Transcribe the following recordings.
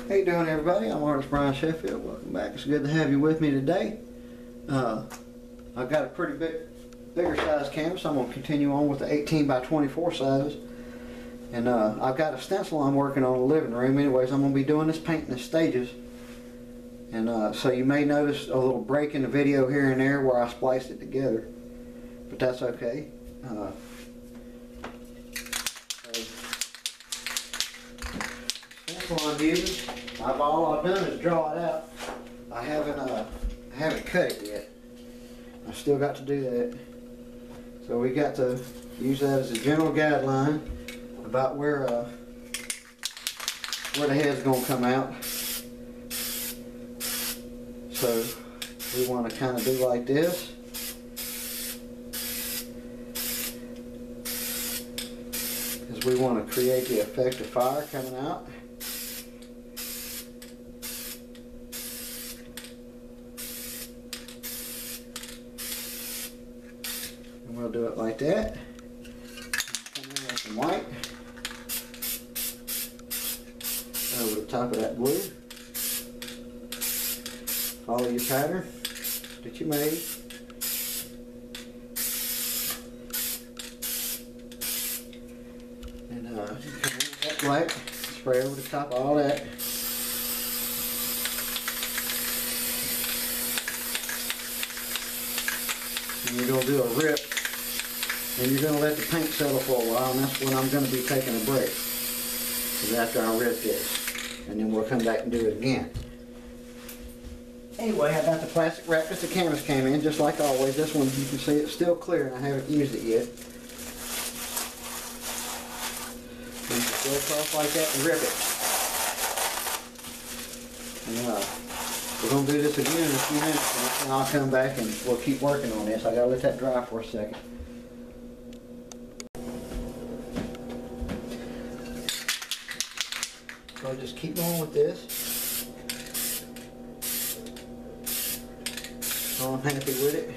How you doing, everybody? I'm artist Brian Sheffield. Welcome back. It's good to have you with me today. I've got a pretty bigger size canvas. I'm going to continue on with the 18 by 24 size. And I've got a stencil I'm working on in the living room. Anyways, I'm going to be doing this painting in stages. And so you may notice a little break in the video here and there where I spliced it together. But that's okay. Stencil I'm using, all I've done is draw it out. I haven't cut it yet. I've still got to do that. So we got to use that as a general guideline about where the head's going to come out. So we want to kind of do like this. Because we want to create the effect of fire coming out. And we'll do it like that. Come in with some white over the top of that blue. Follow your pattern that you made. And come in with that black, spray over the top of all that. And you're going to do a rip, and you're going to let the paint settle for a while, and that's when I'm going to be taking a break. Because after I rip this, and then we'll come back and do it again. Anyway, I got the plastic wrap that the canvas came in, just like always. This one, you can see it's still clear, and I haven't used it yet. And just go across like that and rip it. And we're going to do this again in a few minutes, and I'll come back and we'll keep working on this. I got to let that dry for a second. So I'll just keep going with this. I'm happy with it.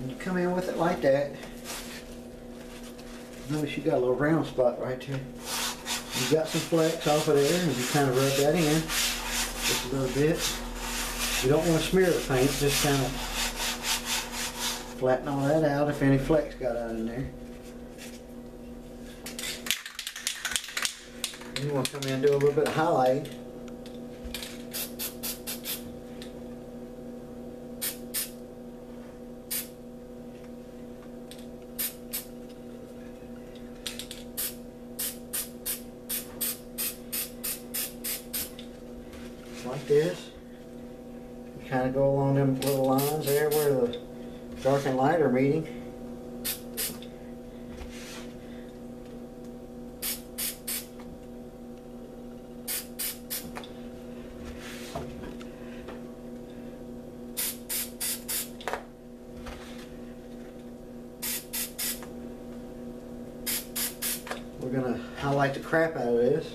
And you come in with it like that. Notice you got a little round spot right there. You got some flecks off of there, and you kind of rub that in just a little bit. You don't want to smear the paint, just kind of flatten all that out if any flecks got out in there. And you want to come in and do a little bit of highlighting. Like this. You kind of go along them little lines there where the dark and light are meeting. We're going to highlight the crap out of this.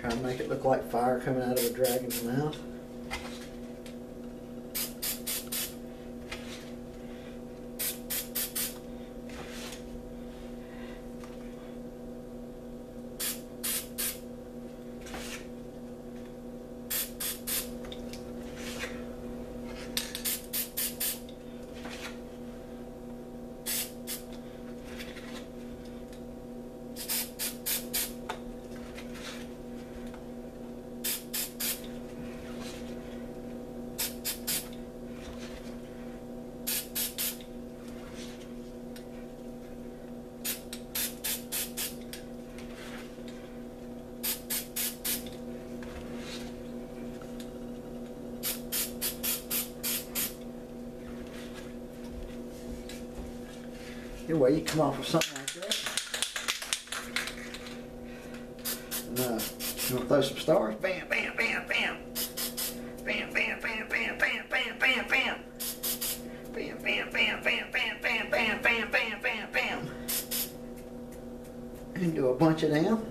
Try and make it look like fire coming out of a dragon's mouth. Anyway, you come off with something like that. And, you want to throw some stars? Bam, bam, bam, bam. Bam, bam, bam, bam, bam, bam, bam, bam. Bam, bam, bam, bam, bam, bam, bam, bam, bam, bam, bam. And do a bunch of them.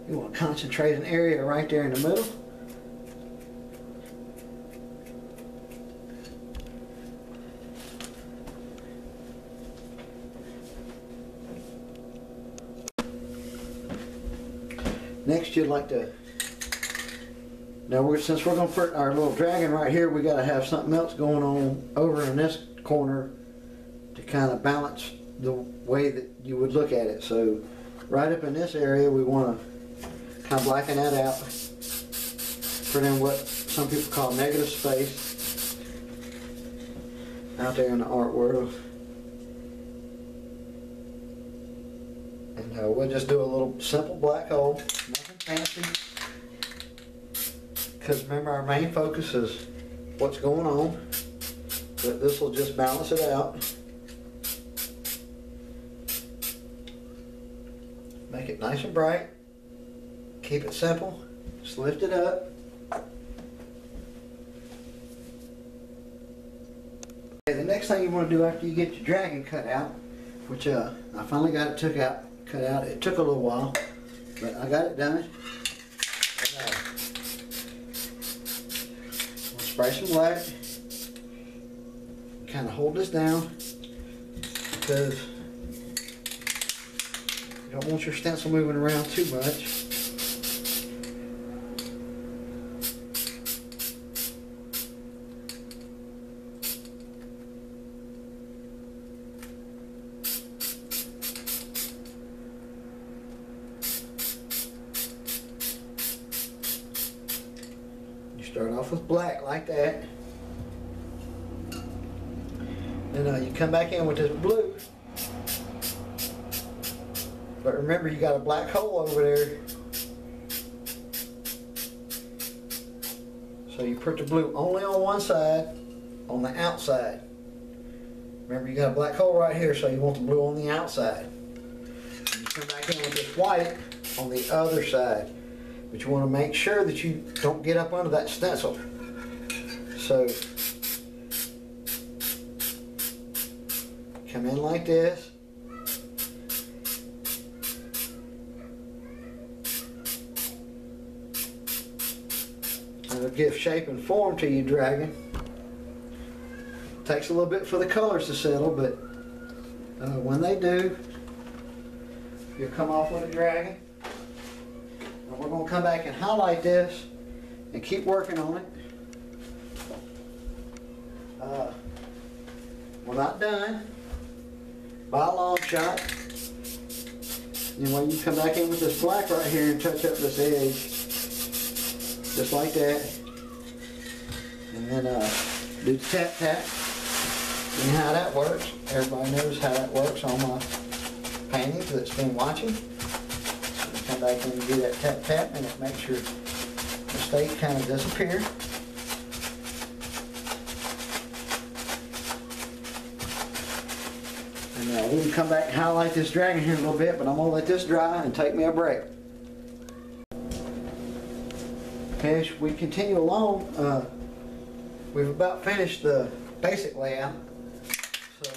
You want to concentrate an area right there in the middle. Next, you'd like to, since we're going to put our little dragon right here, we got to have something else going on over in this corner to kind of balance the way that you would look at it. So right up in this area, we want to kind of blacken that out, put in what some people call negative space out there in the art world. And we'll just do a little simple black hole, nothing fancy. Because remember, our main focus is what's going on. But this will just balance it out. Make it nice and bright. Keep it simple. Just lift it up. Okay, the next thing you want to do after you get your dragon cut out, which I finally got it cut out. It took a little while, but I got it done. We'll spray some black. Kind of hold this down because you don't want your stencil moving around too much. Start off with black like that. Then you come back in with this blue. But remember, you got a black hole over there. So you put the blue only on one side, on the outside. Remember, you got a black hole right here, so you want the blue on the outside. And you come back in with this white on the other side. But you want to make sure that you don't get up under that stencil. So, come in like this. And it'll give shape and form to your dragon. Takes a little bit for the colors to settle, but when they do, you'll come off with a dragon. And we're going to come back and highlight this and keep working on it. We're not done by a long shot. Anyway, you come back in with this black right here and touch up this edge just like that. And then do the tap tap. You know how that works. Everybody knows how that works on my companions that's been watching. Come back in and do that tap tap, and it makes your mistake kind of disappear. And we can come back and highlight this dragon here in a little bit, but I'm going to let this dry and take me a break. Okay, as we continue along, we've about finished the basic layout. So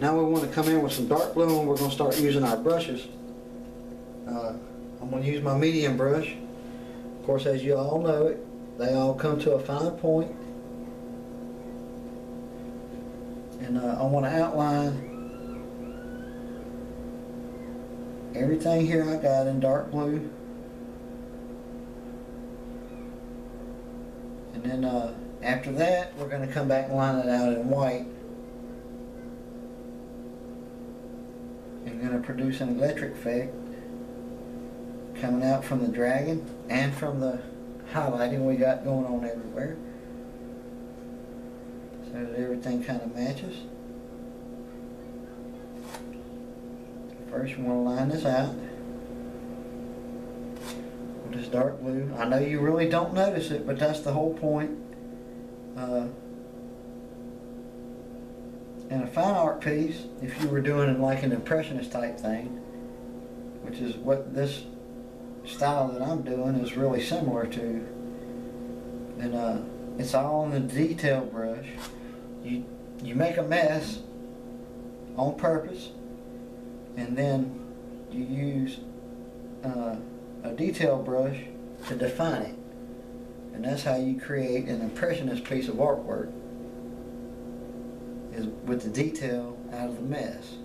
now we want to come in with some dark blue, and we're going to start using our brushes. I'm going to use my medium brush. Of course, as you all know it, they all come to a fine point. And I want to outline everything here I got in dark blue. And then after that, we're going to come back and line it out in white. And going to produce an electric effect coming out from the dragon and from the highlighting we got going on everywhere, so that everything kind of matches. First, you want to line this out with this dark blue. I know you really don't notice it, but that's the whole point. In a fine art piece, if you were doing like an impressionist type thing, which is what this style that I'm doing is really similar to, then it's all in the detail brush. You make a mess on purpose, and then you use a detail brush to define it, and that's how you create an impressionist piece of artwork, is with the detail out of the mess.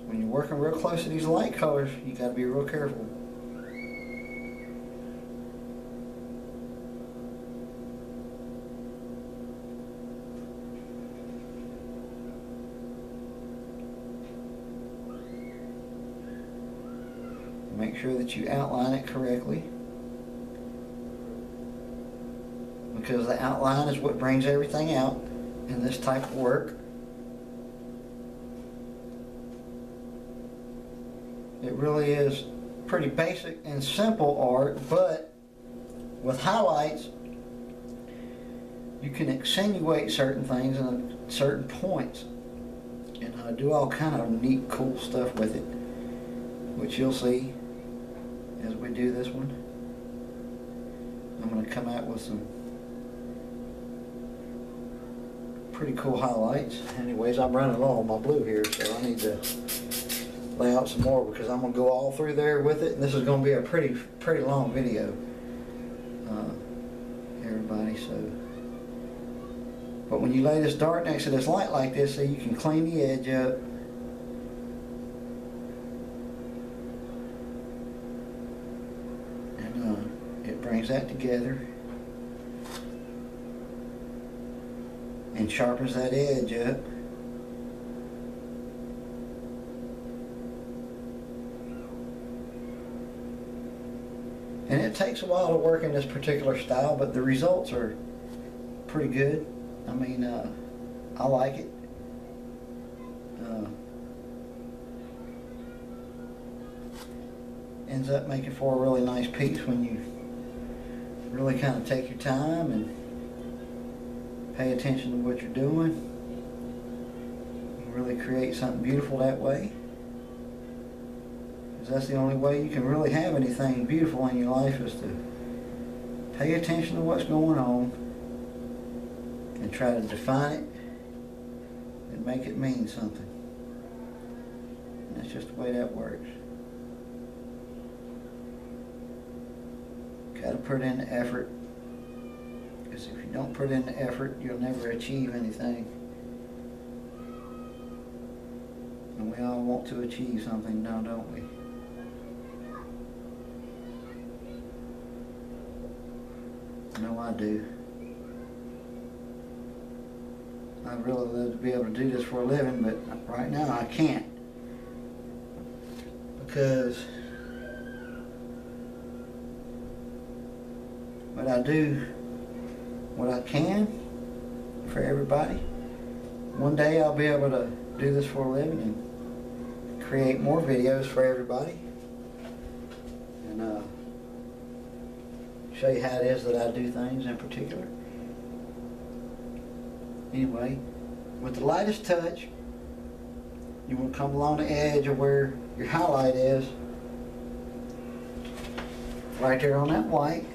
When you're working real close to these light colors, you got to be real careful. Make sure that you outline it correctly, because the outline is what brings everything out in this type of work. It really is pretty basic and simple art, but with highlights you can accentuate certain things and certain points, and do all kind of neat, cool stuff with it, which you'll see as we do this one. I'm going to come out with some pretty cool highlights. Anyways, I'm running low on my blue here, so I need to lay out some more, because I'm going to go all through there with it, and this is going to be a pretty long video, everybody. So, but when you lay this dark next to this light like this, so you can clean the edge up, and it brings that together and sharpens that edge up. And it takes a while to work in this particular style, but the results are pretty good. I mean, I like it. Ends up making for a really nice piece when you really kind of take your time and pay attention to what you're doing. You really create something beautiful that way. That's the only way you can really have anything beautiful in your life, is to pay attention to what's going on and try to define it and make it mean something. And that's just the way that works. Got to put in the effort, because if you don't put in the effort, you'll never achieve anything. And we all want to achieve something now, don't we? No, I do. I'd really love to be able to do this for a living, but right now I can't, because, well, but I do what I can for everybody. One day I'll be able to do this for a living and create more videos for everybody, and show you how it is that I do things in particular. Anyway, with the lightest touch, you want to come along the edge of where your highlight is, right there on that white,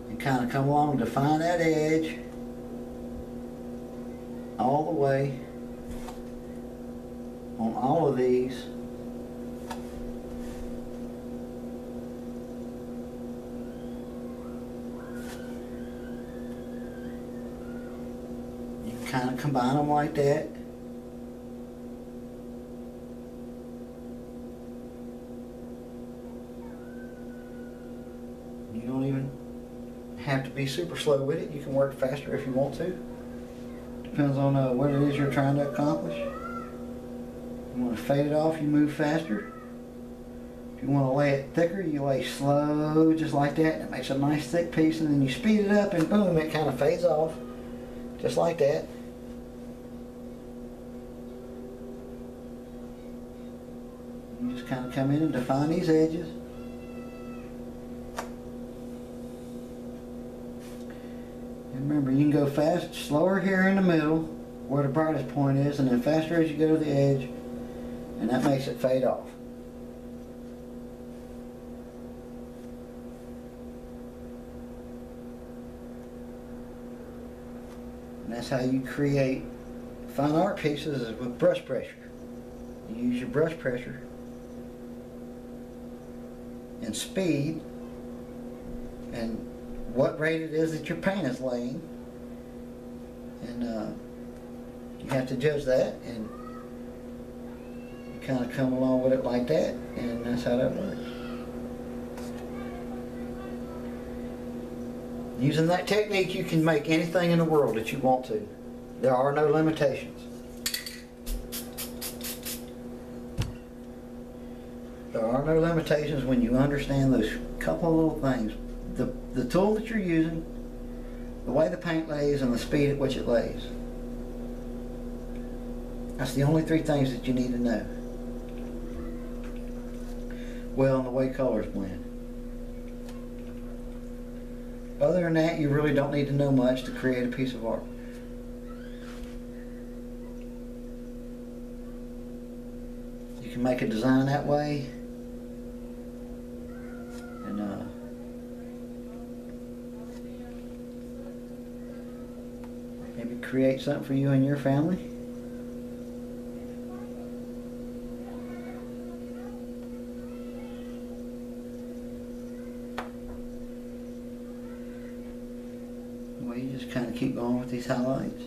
and kind of come along and define that edge all the way on all of these. You can kind of combine them like that. You don't even have to be super slow with it. You can work faster if you want to. Depends on what it is you're trying to accomplish. You want to fade it off, you move faster. If you want to lay it thicker, you lay slow, just like that, and it makes a nice thick piece, and then you speed it up, and boom, it kind of fades off, just like that. You just kind of come in and define these edges. Remember, you can go fast, slower here in the middle, where the brightest point is, and then faster as you go to the edge, and that makes it fade off. And that's how you create fine art pieces, is with brush pressure. You use your brush pressure and speed and what rate it is that your paint is laying, and you have to judge that, and you kind of come along with it like that, and that's how that works. Using that technique, you can make anything in the world that you want to. There are no limitations. There are no limitations when you understand those couple of little things. The tool that you're using, the way the paint lays, and the speed at which it lays. That's the only three things that you need to know. Well, and the way colors blend. Other than that, you really don't need to know much to create a piece of art. You can make a design that way, and maybe create something for you and your family. Well, you just kind of keep going with these highlights.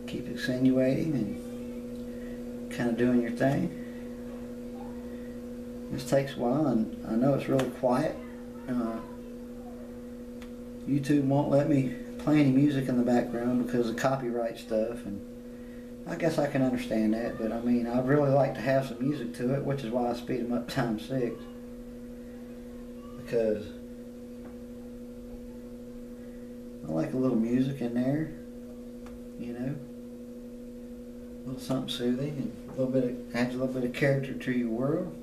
Keep accentuating and kind of doing your thing. This takes a while, and I know it's really quiet. YouTube won't let me play any music in the background because of copyright stuff, and I guess I can understand that, but I mean, I'd really like to have some music to it, which is why I speed them up ×6, because I like a little music in there, you know, a little something soothing, and a little bit of, adds a little bit of character to your world,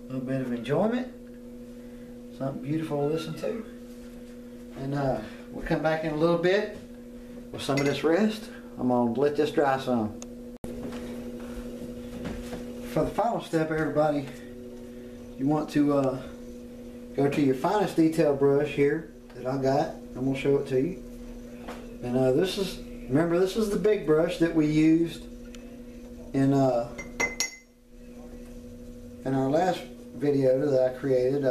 a little bit of enjoyment, something beautiful to listen to. And we'll come back in a little bit with some of this rest. I'm going to let this dry some. For the final step, everybody, you want to go to your finest detail brush here that I got. I'm going to show it to you. And this is, remember, this is the big brush that we used in our last video that I created,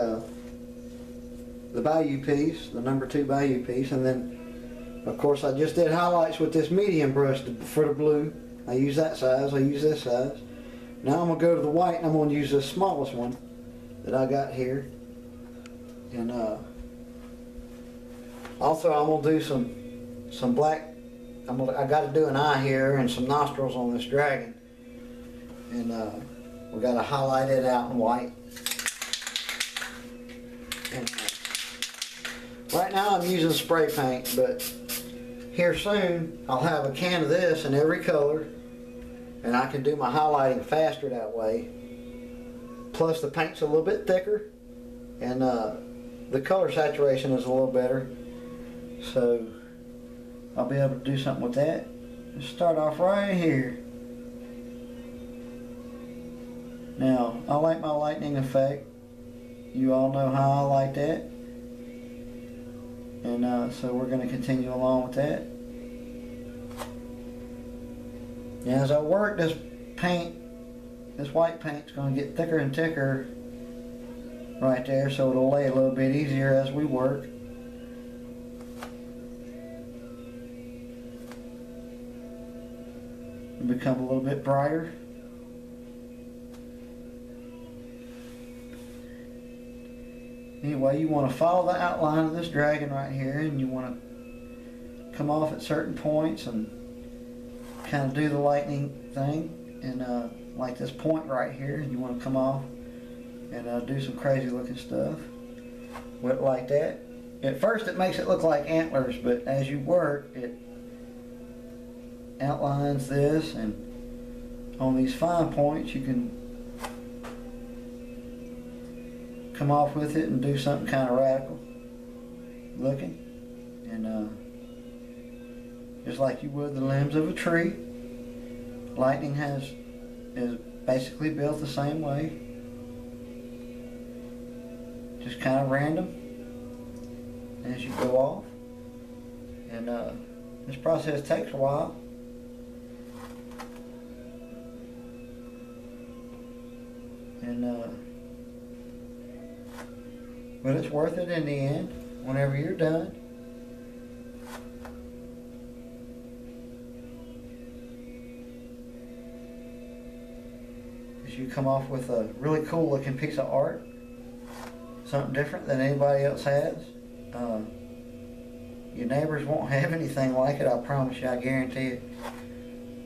the Bayou piece, the number 2 Bayou piece, and then of course I just did highlights with this medium brush for the blue. I use that size, I use this size. Now I'm going to go to the white, and I'm going to use the smallest one that I got here. And also I'm going to do some black. I got to do an eye here and some nostrils on this dragon. And we got to highlight it out in white. And right now I'm using spray paint, but here soon I'll have a can of this in every color, and I can do my highlighting faster that way. Plus the paint's a little bit thicker, and the color saturation is a little better, so I'll be able to do something with that. Let's start off right here. Now, I like my lightning effect. You all know how I like that. And so we're going to continue along with that. Now, as I work this paint, this white paint's going to get thicker and thicker right there, so it'll lay a little bit easier as we work. Become a little bit brighter. Anyway, you want to follow the outline of this dragon right here, and you want to come off at certain points and kind of do the lightning thing. And like this point right here, you want to come off and do some crazy looking stuff with it like that. At first it makes it look like antlers, but as you work, it outlines this, and on these fine points you can come off with it and do something kind of radical looking, and just like you would the limbs of a tree. Lightning is basically built the same way, just kind of random as you go off, and this process takes a while. And but it's worth it in the end whenever you're done. Because you come off with a really cool looking piece of art, something different than anybody else has. Your neighbors won't have anything like it, I promise you, I guarantee it.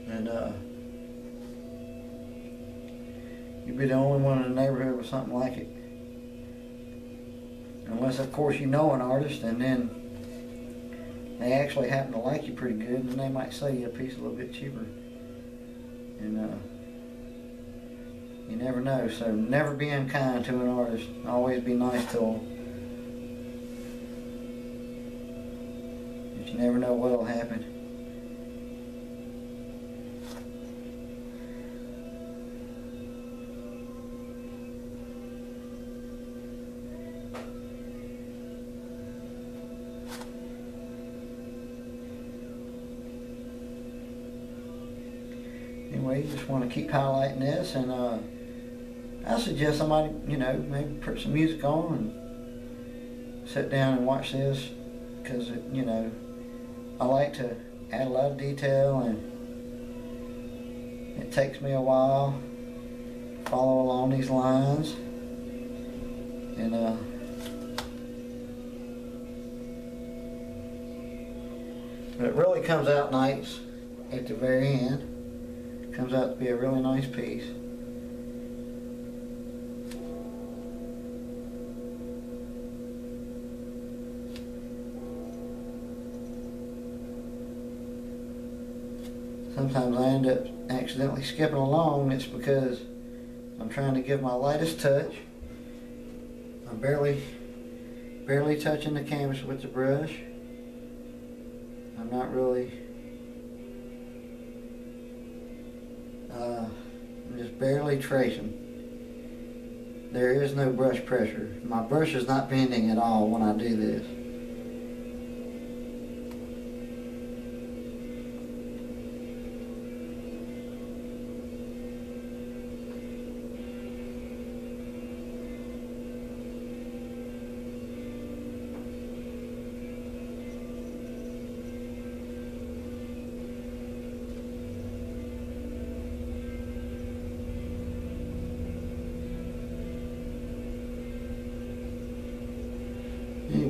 And you'll be the only one in the neighborhood with something like it. Unless, of course, you know an artist, and then they actually happen to like you pretty good, and they might sell you a piece a little bit cheaper. And you never know, so never be unkind to an artist. Always be nice to them. But you never know what'll happen. Anyway, you just want to keep highlighting this, and I suggest somebody, you know, maybe put some music on and sit down and watch this, because, you know, I like to add a lot of detail, and it takes me a while to follow along these lines, and but it really comes out nice at the very end. Comes out to be a really nice piece. Sometimes I end up accidentally skipping along. It's because I'm trying to give my lightest touch. I'm barely touching the canvas with the brush. I'm not really. I'm just barely tracing. There is no brush pressure. My brush is not bending at all when I do this.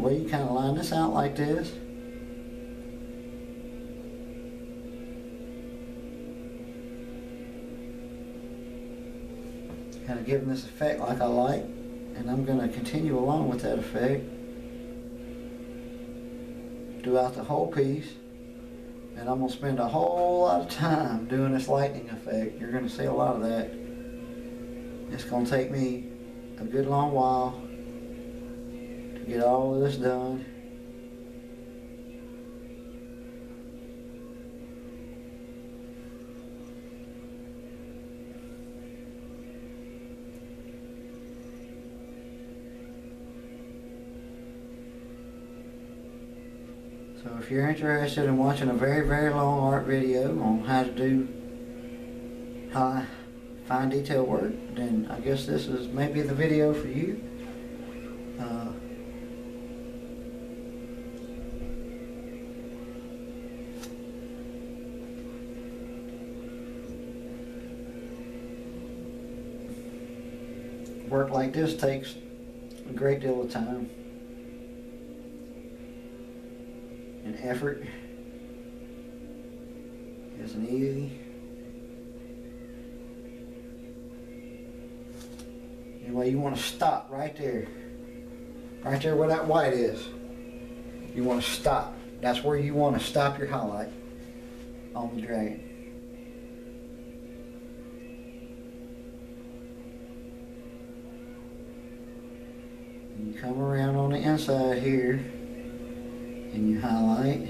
Well, you kind of line this out like this. Kind of giving this effect like I like, and I'm going to continue along with that effect throughout the whole piece. And I'm going to spend a whole lot of time doing this lightning effect. You're going to see a lot of that. It's going to take me a good long while to get all of this done. So if you're interested in watching a very, very long art video on how to do high fine detail work, then I guess this is maybe the video for you. Work like this takes a great deal of time and effort. Isn't easy. Anyway, you want to stop right there. Right there where that white is. You want to stop. That's where you want to stop your highlight on the dragon. And you come around on the inside here and you highlight.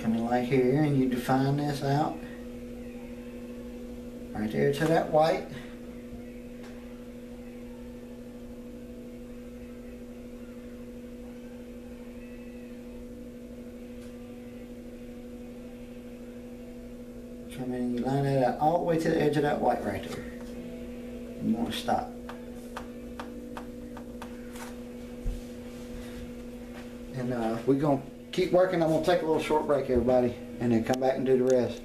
Coming like here, and you define this out right there to that white. Come in and you line that out all the way to the edge of that white right there. And you want to stop. And we're going to keep working. I'm going to take a little short break, everybody, and then come back and do the rest.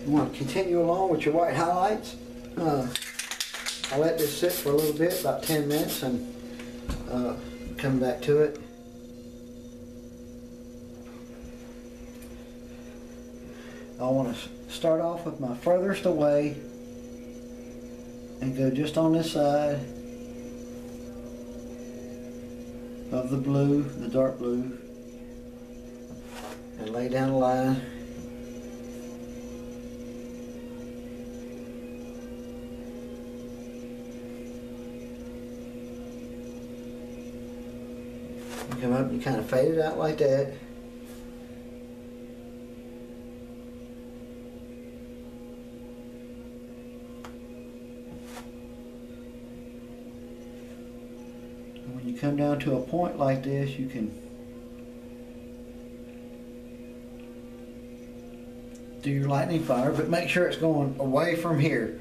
You want to continue along with your white highlights. I'll let this sit for a little bit, about 10 minutes, and come back to it. I want to start off with my furthest away and go just on this side of the blue, the dark blue, and lay down a line. You come up and you kind of fade it out like that. When you come down to a point like this, you can do your lightning fire, but make sure it's going away from here.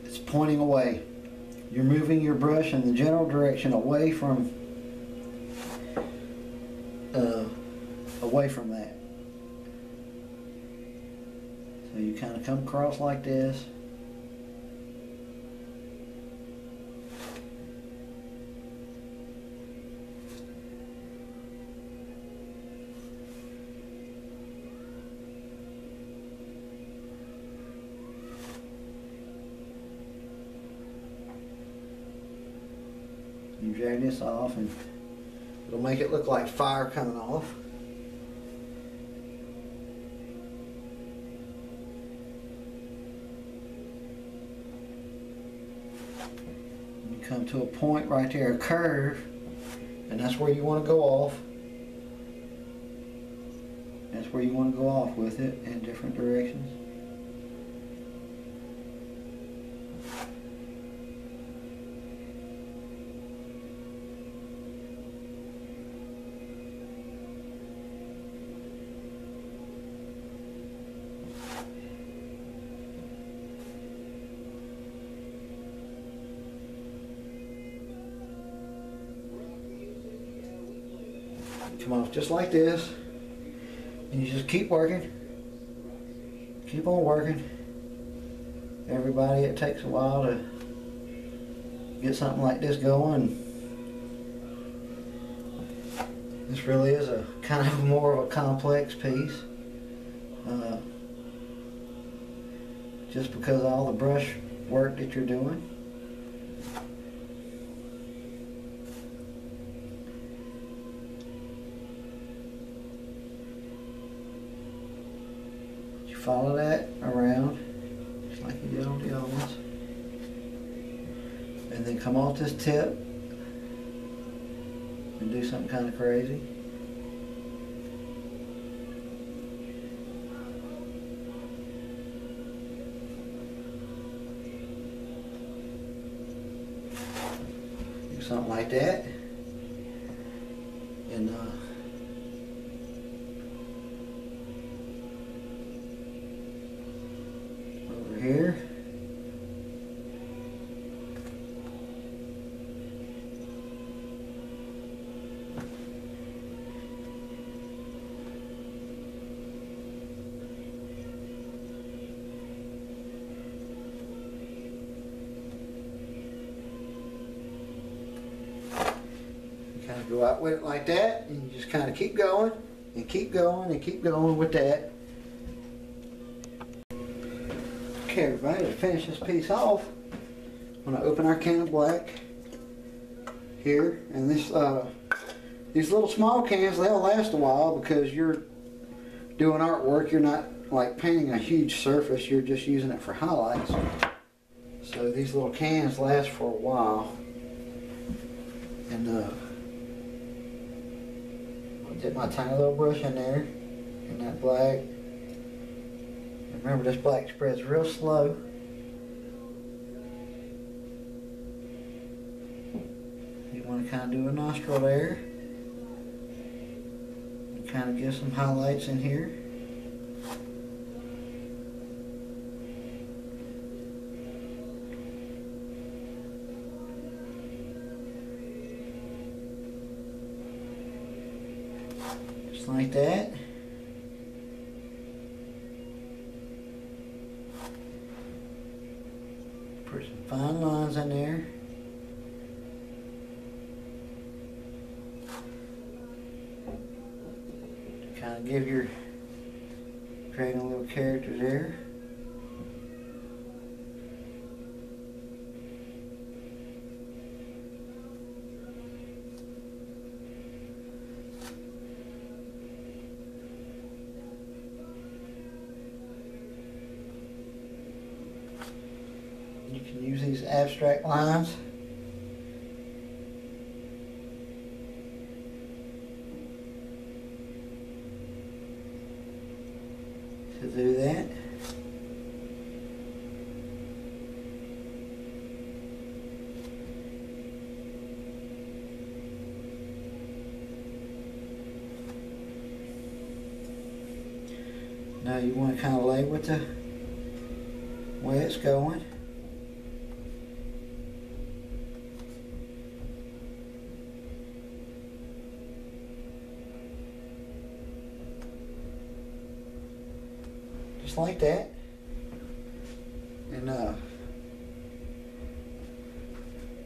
It's pointing away. You're moving your brush in the general direction away from that. So you kind of come across like this. You drag this off and it'll make it look like fire coming off. You come to a point right there, a curve, and that's where you want to go off. That's where you want to go off with it in different directions. Come off just like this. And you just keep working. Keep on working. Everybody, it takes a while to get something like this going. This really is a kind of more of a complex piece. Just because of all the brush work that you're doing. You follow that around just like you did on the other ones. And then come off this tip and do something kind of crazy. Do something like that. And over here. Kind of go out with it like that, and you just kind of keep going and keep going and keep going with that. Okay, everybody, to finish this piece off, I'm going to open our can of black here, and this these little small cans, they'll last a while because you're doing artwork. You're not like painting a huge surface, you're just using it for highlights. So these little cans last for a while. And dip my tiny little brush in there in that black. And remember, this black spreads real slow. You want to kind of do a nostril there and kind of give some highlights in here. Just like that. Put some fine lines in there. To kind of give your dragon little characters there. You can use these abstract lines to do that. Now you want to kind of lay with the way it's going. Just like that. And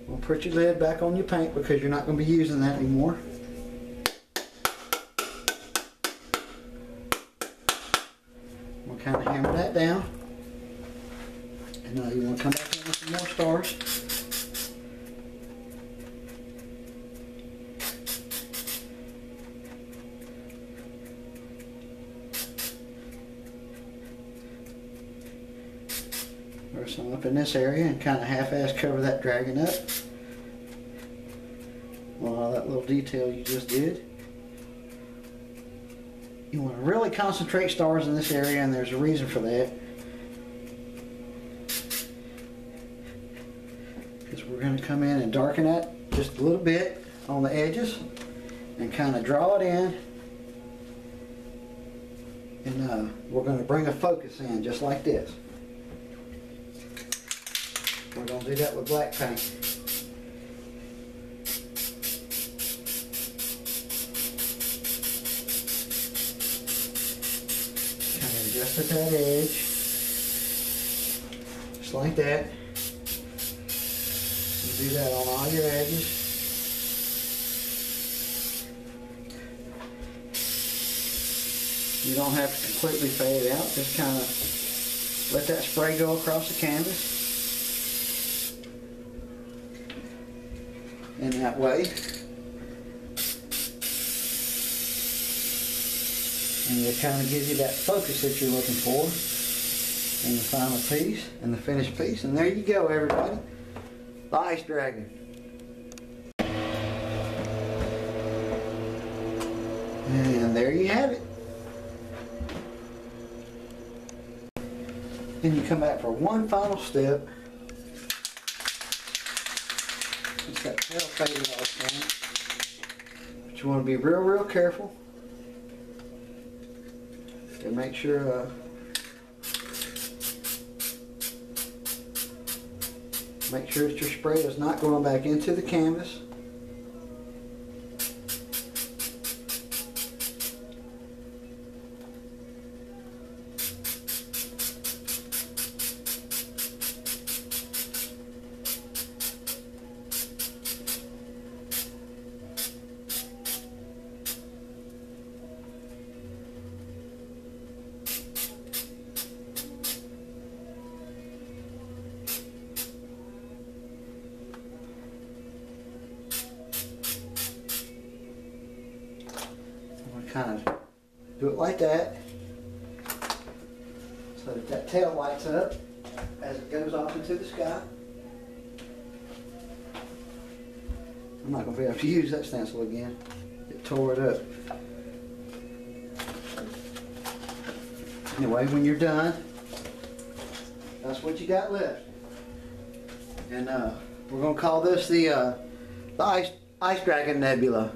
we'll put your lid back on your paint because you're not going to be using that anymore. We'll kind of hammer that down. And now you want to come back in with some more stars. Throw some up in this area and kind of half-ass cover that dragon up. Well, that little detail you just did. You want to really concentrate stars in this area, and there's a reason for that. Because we're going to come in and darken that just a little bit on the edges and kind of draw it in. And we're going to bring a focus in just like this. We're going to do that with black paint. just at that edge, just like that. You do that on all your edges. You don't have to completely fade it out, just kind of let that spray go across the canvas. In that way. And it kind of gives you that focus that you're looking for in the final piece and the finished piece. And there you go, everybody. The Ice Dragon. And there you have it. Then you come back for one final step. It's that tail faded off now. But you want to be real careful. And make sure that your spray is not going back into the canvas. Kind of do it like that, so that tail lights up as it goes off into the sky. I'm not going to be able to use that stencil again. It tore it up. Anyway, when you're done, that's what you got left. And we're going to call this the Ice Dragon Nebula.